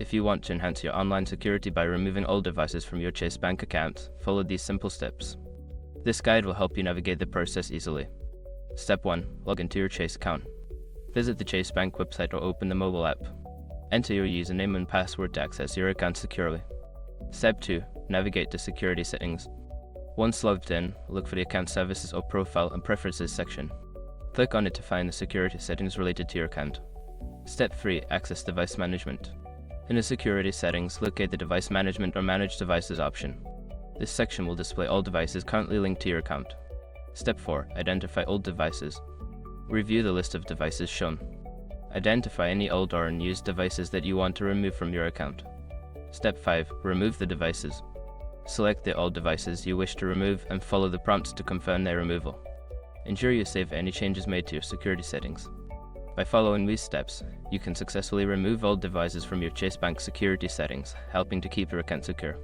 If you want to enhance your online security by removing all devices from your Chase Bank account, follow these simple steps. This guide will help you navigate the process easily. Step 1. Log into your Chase account. Visit the Chase Bank website or open the mobile app. Enter your username and password to access your account securely. Step 2. Navigate to Security Settings. Once logged in, look for the Account Services or Profile and Preferences section. Click on it to find the security settings related to your account. Step 3. Access Device Management. In the Security Settings, locate the Device Management or Manage Devices option. This section will display all devices currently linked to your account. Step 4. Identify old devices. Review the list of devices shown. Identify any old or unused devices that you want to remove from your account. Step 5. Remove the devices. Select the old devices you wish to remove and follow the prompts to confirm their removal. Ensure you save any changes made to your security settings. By following these steps, you can successfully remove old devices from your Chase Bank security settings, helping to keep your account secure.